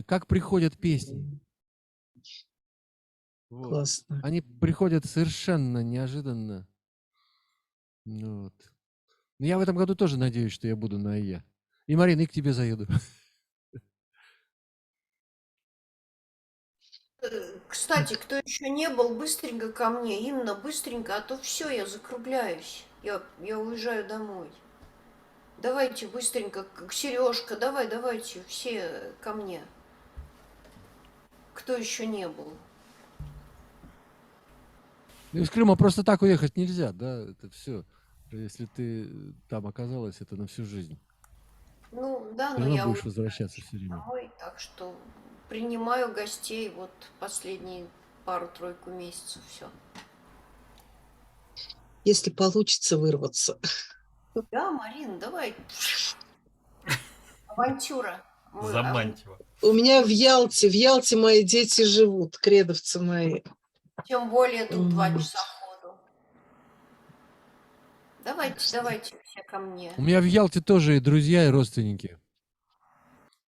как приходят песни. Вот. Классно. Они приходят совершенно неожиданно. Вот. Но я в этом году тоже надеюсь, что я буду на ИЯ. И, Марина, и к тебе заеду. Кстати, кто еще не был, быстренько ко мне. Именно быстренько, а то все, я закругляюсь. Я уезжаю домой. Давайте быстренько, Сережка, давайте, все ко мне. Кто еще не был? Из Крыма просто так уехать нельзя, да? Это все. Если ты там оказалась, это на всю жизнь. Ну, да, Все но равно я будешь уезжаю возвращаться все время. домой, так что принимаю гостей вот последние пару-тройку месяцев, все. Если получится вырваться. Да, Марин, давай. Авантюра. Заманчиво. У меня в Ялте мои дети живут, кредовцы мои. Тем более тут 2 Вот. часа ходу. Давайте все ко мне. У меня в Ялте тоже и друзья, и родственники.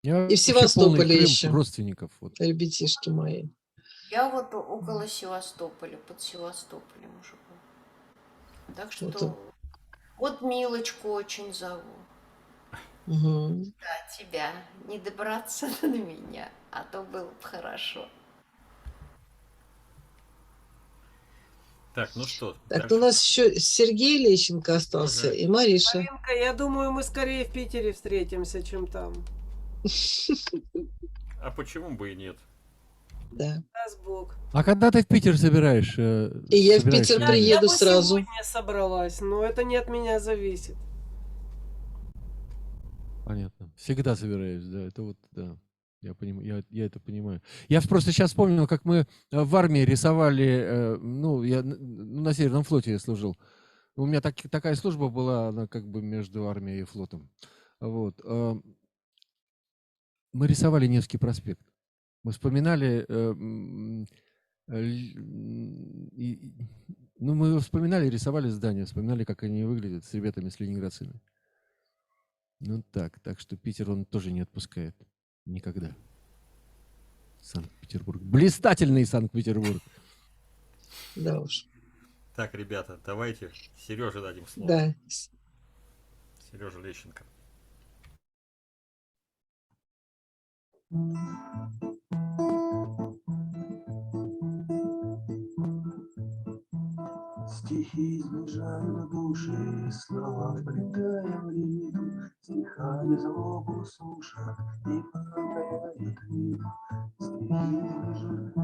И в вообще полный Севастополе Крым еще, родственников. Вот. ребятишки мои. Я вот около Севастополя, под Севастополем живу. Так что вот Милочку очень зову. Угу. Да, тебя. Не добраться до меня, а то было бы хорошо. Так, ну что? Так, дальше. у нас еще Сергей Лещенко остался и Мариша. Маринка, я думаю, мы скорее в Питере встретимся, чем там. А почему бы и нет? Да. Даст Бог. А когда ты в Питер собираешь? И я в Питер собираешься приеду. Я бы сразу. сегодня собралась, но это не от меня зависит. Понятно. Всегда собираюсь, да. Это вот, да. Я понимаю, я это понимаю. Я просто сейчас вспомнил, как мы в армии рисовали, я на Северном флоте я служил. У меня такая служба была, она как бы между армией и флотом. Вот. Мы рисовали Невский проспект. Мы вспоминали, мы его вспоминали, рисовали здания, вспоминали, как они выглядят с ребятами, с ленинградцами. Ну так что Питер он тоже не отпускает. Никогда. Санкт-Петербург. Блистательный Санкт-Петербург. Да уж. Так, ребята, давайте Сереже дадим слово. Да. Сережа Лещенко. Стихи сближают души, слова вплетая в ритм, стихами злобу сушат и подавляют ритм. Стихи сближают,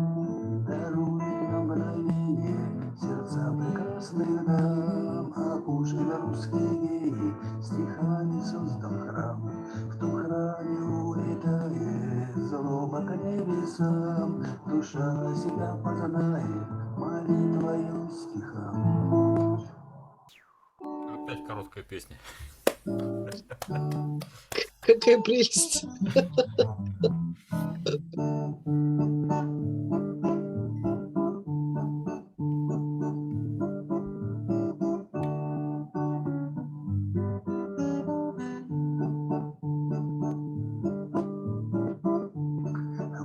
даруют нам мгновение, сердца прекрасных дам, опушены русские геи, стихами создан храм. В том храме улетает злоба к небесам, душа себя познает молитвою стихам. Опять короткая песня. Какая прелесть.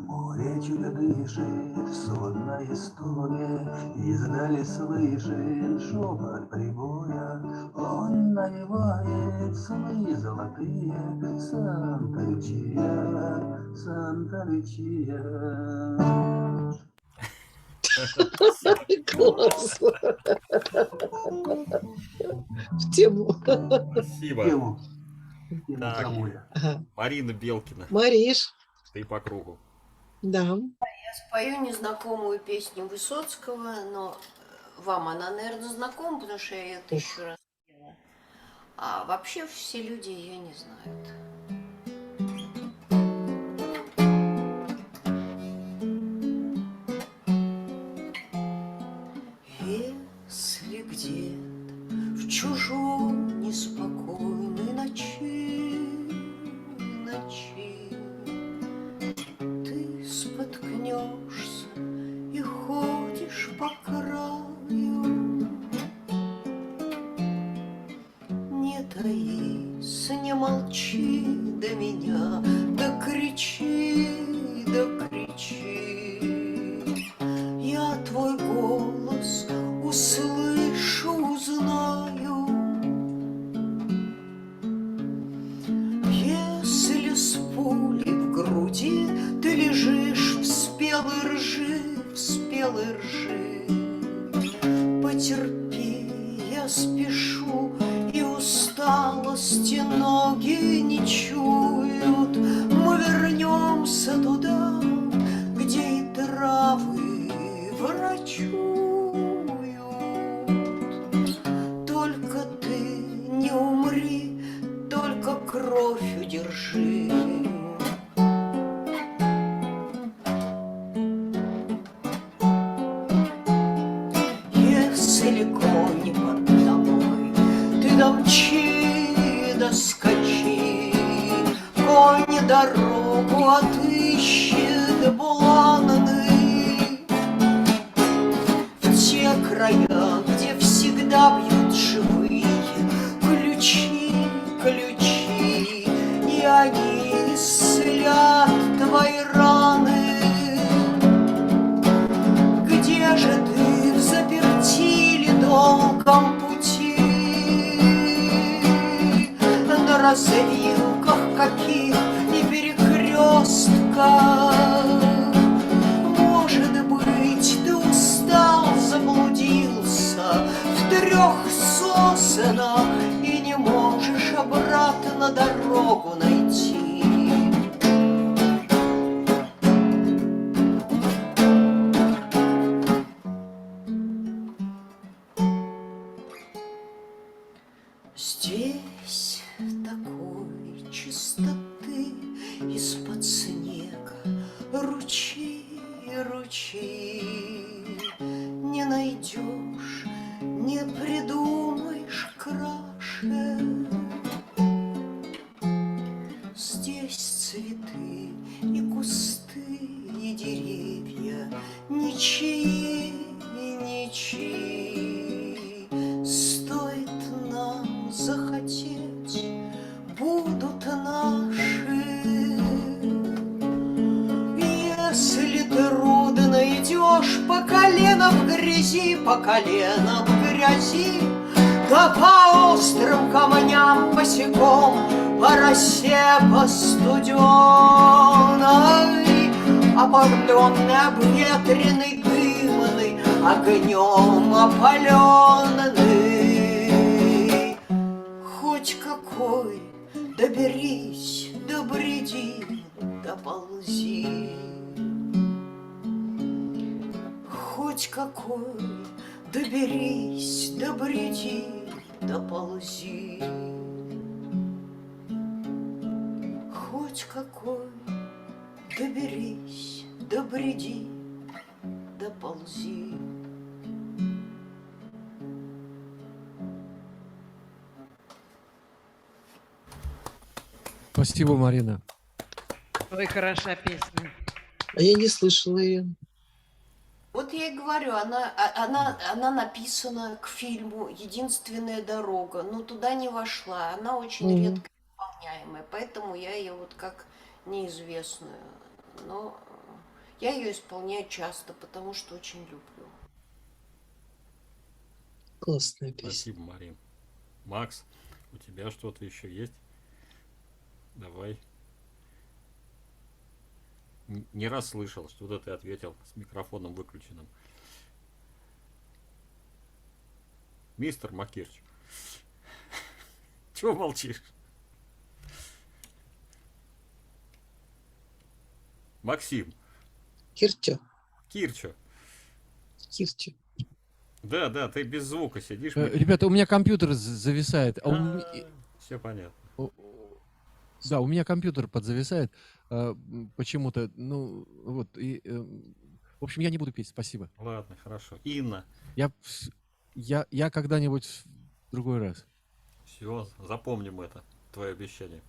Море чудо дышит, сонная стонет, издали слышен шепот прибоя. Он навевает сны золотые, Санта-Лючия, Санта-Лючия. Классно. В тему. Спасибо. Тему Так. домой. Ага. Марина Белкина. Мариш. Ты по кругу. Да. Я спою незнакомую песню Высоцкого, но вам она, наверное, знакома, потому что я ее 1000 раз пела. А вообще все люди ее не знают. Если где-то в чужой неспокойной ночи ты споткнешься и ходишь по краю, не таись, не молчи, спелый ржи. Потерпи, я спешу, и усталости ноги не чуют. Мы вернемся туда, где и травы врачуют. Только ты не умри, только кровь удержи. Если конь под тобой, ты домчи, доскочи. Конь дорогу отыщет буланный в те края, где всегда бьют живые ключи, ключи, и они исцелят твои раны. Где же ты в заперти ли долгом пути? На развилках каких и перекрестках. Может быть, ты устал, заблудился в 3 сосенах и не можешь обратно дорогу найти. Здесь такой чистоты из-под снега ручей, ручей не найдешь, не придумаешь краше. Здесь цветы и кусты и деревья ничьи, ничьи. Стоит нам захотеть, будут наши. Если трудно идешь по колено в грязи, по колено в грязи, да по острым камням босиком, по росе, по студеной, опаленной, обветренной, дымной, огнем опаленный. Хоть какой, доберись, добреди, доползи. Хоть какой, доберись, добреди, доползи. Хоть какой, доберись, добреди, доползи. Спасибо, Марина. Ой, хороша песня. А я не слышала ее. Вот я и говорю, она написана к фильму «Единственная дорога», но туда не вошла. Она очень редко исполняемая, поэтому я ее вот как неизвестную. Но я ее исполняю часто, потому что очень люблю. Классная песня. Спасибо, Марин. Макс, у тебя что-то еще есть? Давай. Не раз слышал, что-то ты ответил с микрофоном выключенным. Мистер Макирч. Чего молчишь? Максим. Киртё. Кирчо. Киртё. Да, ты без звука сидишь. Ребята, у меня компьютер зависает. Все понятно. Да, у меня компьютер подзависает почему-то. Ну, вот. В общем, я не буду петь, спасибо. Ладно, хорошо. Инна. Я когда-нибудь в другой раз. Все, запомним это, твое обещание.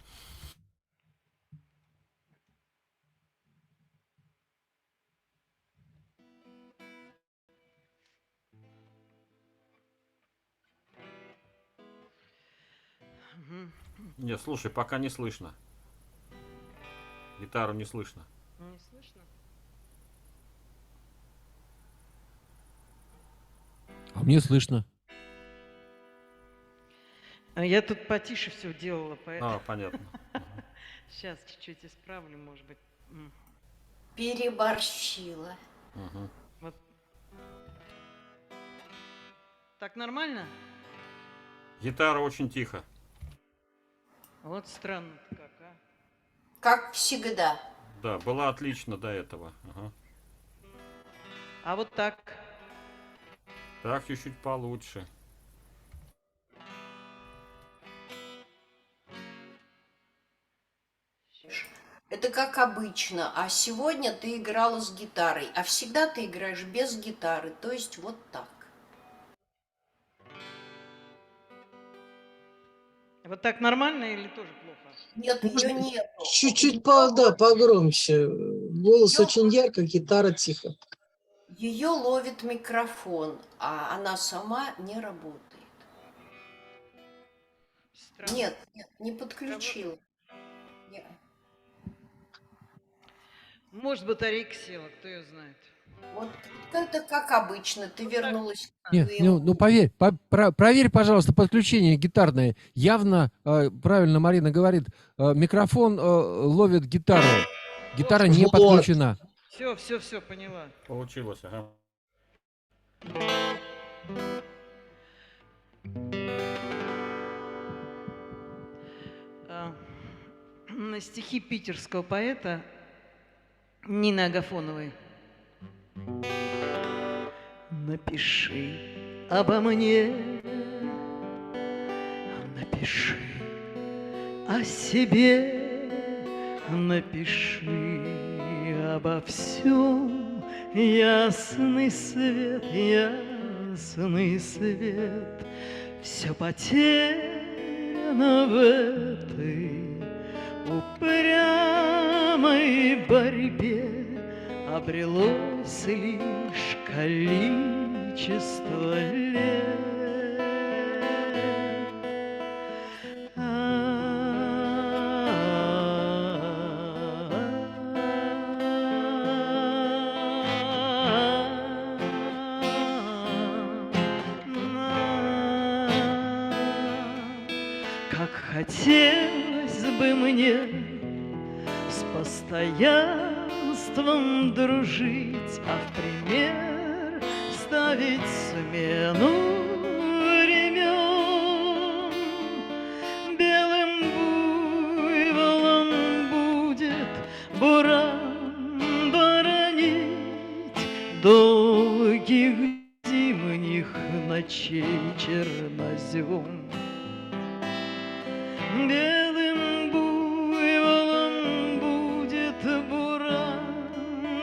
Не, слушай, пока не слышно. Гитару не слышно. Не слышно? А мне слышно. А я тут потише все делала, поэтому А, понятно. сейчас чуть-чуть исправлю, может быть. Переборщила. Мгм. Вот. Так нормально? Гитара очень тихо. Вот странно-то как, а. Как всегда. Да, была отлично до этого. Ага. А вот так. Так, чуть-чуть получше. Это как обычно. А сегодня ты играла с гитарой. А всегда ты играешь без гитары. То есть вот так. Вот так нормально или тоже плохо? Нет, ее нет. Чуть-чуть да, погромче. Голос очень ярко, гитара тихо. Ее ловит микрофон, а она сама не работает. Странно. Нет, не подключила. Не. Может, батарейка села, кто ее знает. Вот это как обычно. Ты вернулась к Нет, своему. ну поверь, проверь, пожалуйста, подключение гитарное. Явно, правильно Марина говорит, микрофон ловит гитару. Гитара не Вот. подключена. Все, поняла. Получилось, ага. А, на стихи питерского поэта Нины Агафоновой. Напиши обо мне, напиши о себе, напиши обо всем. Ясный свет, все потеряно в этой упрямой борьбе, обрелось лишь количество лет. Как хотелось бы мне с постоянством дружить, а в пример ставить смену времен. Белым буйволом будет буран боронить долгих зимних ночей чернозем. Белым буйволом будет буран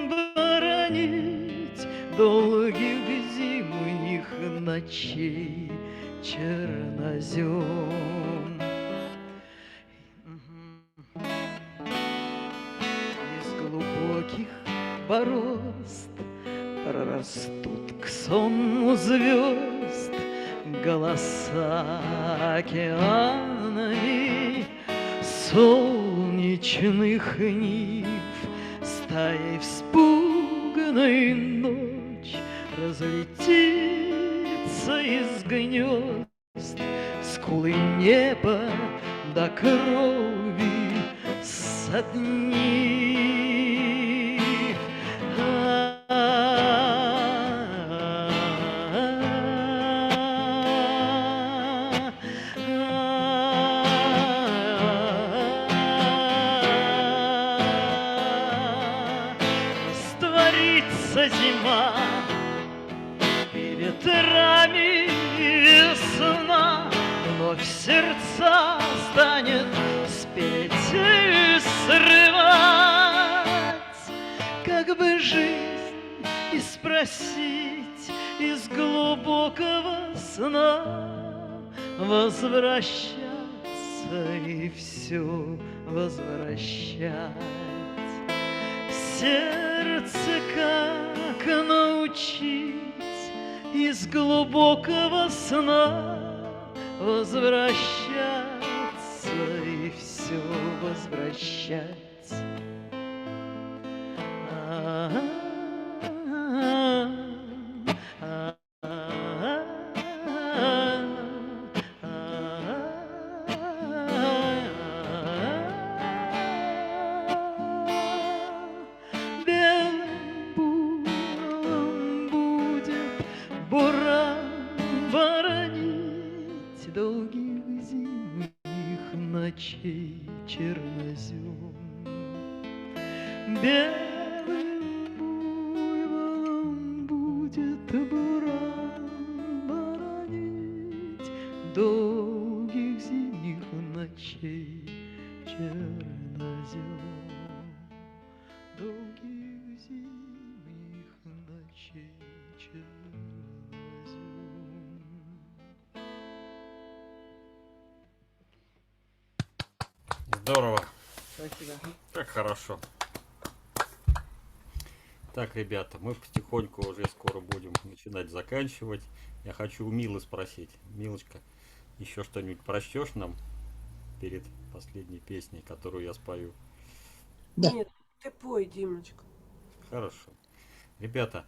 боронить долгих зимних ночей чернозем. Из глубоких борозд прорастут к сонму звезд голоса океанами солнечных нив. Стаей вспуганной ночь разлетится из гнезд, скулы неба до крови соднив. Растворится зима, и ветрами весна вновь сердца станет спеть и срывать. Как бы жизнь и спросить из глубокого сна, возвращаться и все возвращать. Сердце как научить из глубокого сна возвращаться и все возвращать. ночей чернозем. Белым буйволом будет буран боронить долгих зимних ночей чернозем. Долгих зимних ночей чернозем. Здорово. Спасибо. Как хорошо. Так, ребята, мы потихоньку уже скоро будем начинать заканчивать. Я хочу у Милы спросить. Милочка, еще что-нибудь прочтешь нам перед последней песней, которую я спою? Да. Нет, ты пой, Димочка. Хорошо. Ребята,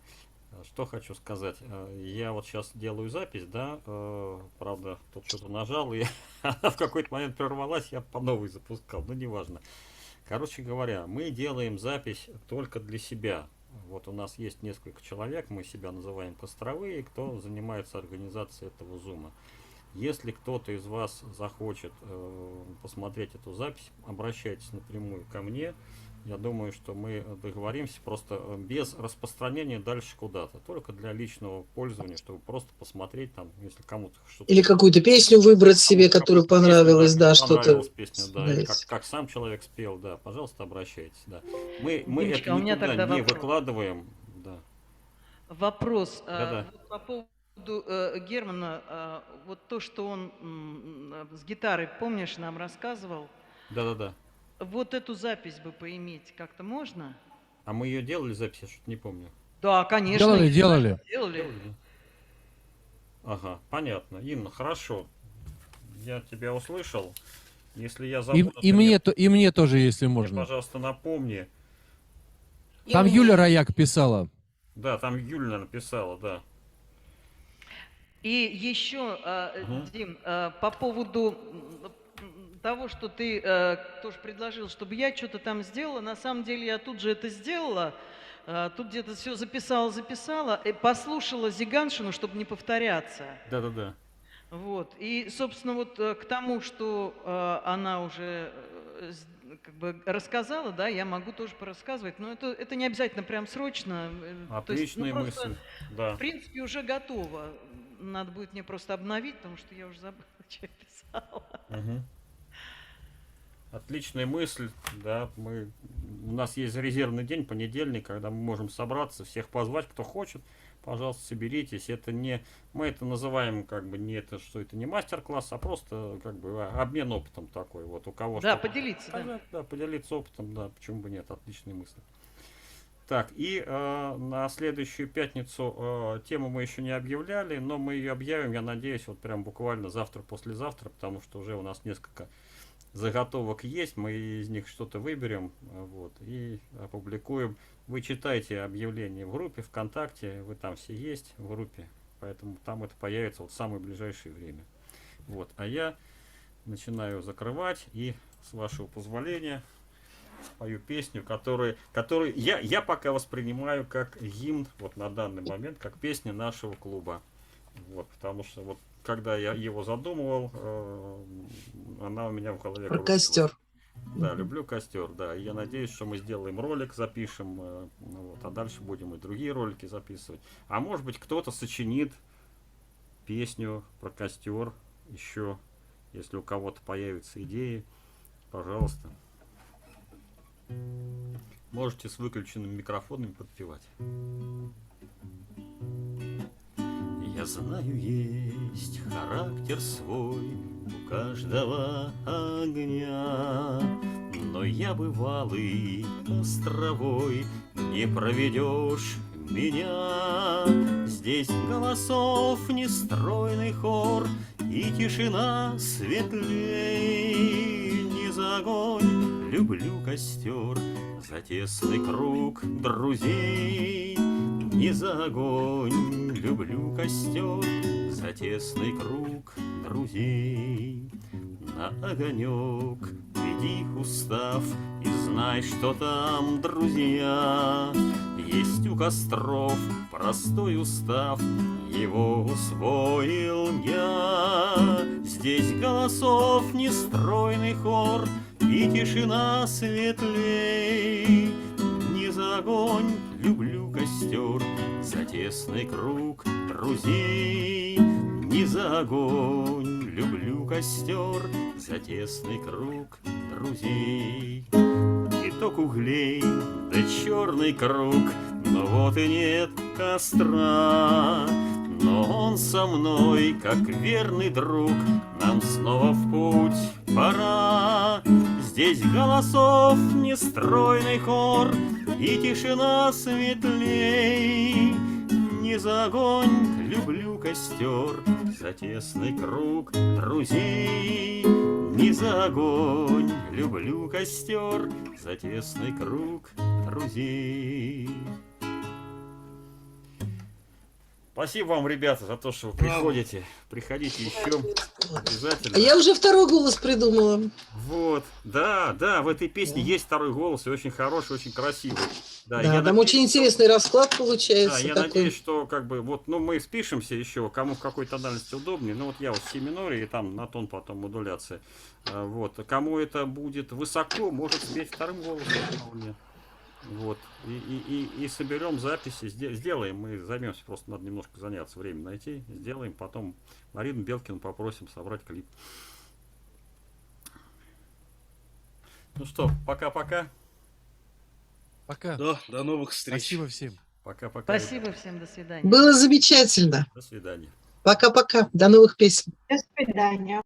что хочу сказать. Я вот сейчас делаю запись, да, правда, тут что-то нажал, и она в какой-то момент прервалась, я по новой запускал, но неважно. Короче говоря, мы делаем запись только для себя. Вот у нас есть несколько человек, мы себя называем костровые, кто занимается организацией этого зума. Если кто-то из вас захочет посмотреть эту запись, обращайтесь напрямую ко мне. Я думаю, что мы договоримся просто без распространения дальше куда-то. Только для личного пользования, чтобы просто посмотреть там, если кому-то что-то... Или какую-то песню выбрать себе, кому-то которая какую-то песню, понравилась, да, понравилась что-то. песня, да, или как сам человек спел, да, пожалуйста, обращайтесь, да. Мы Димочка, это у меня никуда тогда не вопрос. выкладываем, да. Вопрос. Да-да. Вот по поводу Германа, вот то, что он с гитарой, помнишь, нам рассказывал, Да-да-да. вот эту запись бы поиметь как-то можно? А мы ее делали запись, я что-то не помню. Да, конечно. Делали, я знаю, делали. что делали. Делали, да? Ага, понятно. Инна, хорошо. Я тебя услышал. Если я И, забуду, и, ты мне, и мне тоже, если мне, можно. пожалуйста, напомни. И Там мне. Юля Рояк писала. Да, там Юля написала, да. И еще, Мгм. Дим, по поводу того, что ты тоже предложил, чтобы я что-то там сделала, на самом деле я тут же это сделала, тут где-то все записала, и послушала Зиганшину, чтобы не повторяться. Да-да-да. Вот. И, собственно, вот к тому, что она уже как бы рассказала, да, я могу тоже порассказывать, но это не обязательно прям срочно. То есть, Отличная просто, мысль. Да. в принципе, уже готово. Надо будет мне просто обновить, потому что я уже забыла, что я писала. Мгм. Отличная мысль, да, у нас есть резервный день, понедельник, когда мы можем собраться, всех позвать, кто хочет, пожалуйста, соберитесь. Это не, мы это называем как бы не это, что это не мастер-класс, а просто как бы обмен опытом такой, вот у кого Да, что поделиться, да. сказать, да, поделиться опытом, да, почему бы нет, отличные мысли. Так, и на следующую пятницу тему мы еще не объявляли, но мы ее объявим, я надеюсь, вот прям буквально завтра-послезавтра, потому что уже у нас несколько заготовок есть, мы из них что-то выберем, вот, и опубликуем. Вы читайте объявление в группе ВКонтакте, вы там все есть в группе, поэтому там это появится вот в самое ближайшее время. Вот, а я начинаю закрывать и, с вашего позволения, спою песню, которую я пока воспринимаю как гимн, вот на данный момент, как песня нашего клуба. Вот, потому что вот когда я его задумывал, она у меня в голове Про крутилась. костер. Да, люблю костер, да. И я надеюсь, что мы сделаем ролик, запишем, вот, а дальше будем и другие ролики записывать. А может быть, кто-то сочинит песню про костер еще, если у кого-то появятся идеи, пожалуйста. Можете с выключенными микрофонами подпевать. Я знаю, есть характер свой у каждого огня, но я бывалый костровой, не проведешь меня. Здесь голосов нестройный хор, и тишина светлей. Не за огонь люблю костер, за тесный круг друзей. Не за огонь люблю костер, за тесный круг друзей. На огонек веди их устав, и знай, что там друзья. есть у костров простой устав, его усвоил я. Здесь голосов нестройный хор и тишина светлей. Не за огонь люблю костер, за тесный круг друзей. Не за огонь люблю костер, за тесный круг друзей. Итог углей, да черный круг, но вот и нет костра. Но он со мной, как верный друг, нам снова в путь пора. Здесь голосов нестройный хор и тишина светлей. Не за огонь люблю костер, за тесный круг друзей. Не за огонь люблю костер, за тесный круг друзей. Спасибо вам, ребята, за то, что вы приходите. Приходите еще обязательно. А я уже второй голос придумала. Вот, да, в этой песне есть второй голос, и очень хороший, очень красивый. Да, Да, я там очень интересный расклад получается. Да, я такой. надеюсь, что как бы вот, ну, мы спишемся еще, кому в какой тональности удобнее. Ну, вот я вот в си миноре, и там на тон потом модуляция. Вот, кому это будет высоко, может спеть вторым голосом вполне. Вот, и соберем записи, сделаем, мы займемся, просто надо немножко заняться, время найти, сделаем, потом Марину Белкину попросим собрать клип. Ну что, пока-пока. Пока. Да, до новых встреч. Спасибо всем. Пока-пока. Спасибо всем, до свидания. Было замечательно. До свидания. Пока-пока. До новых песен. До свидания.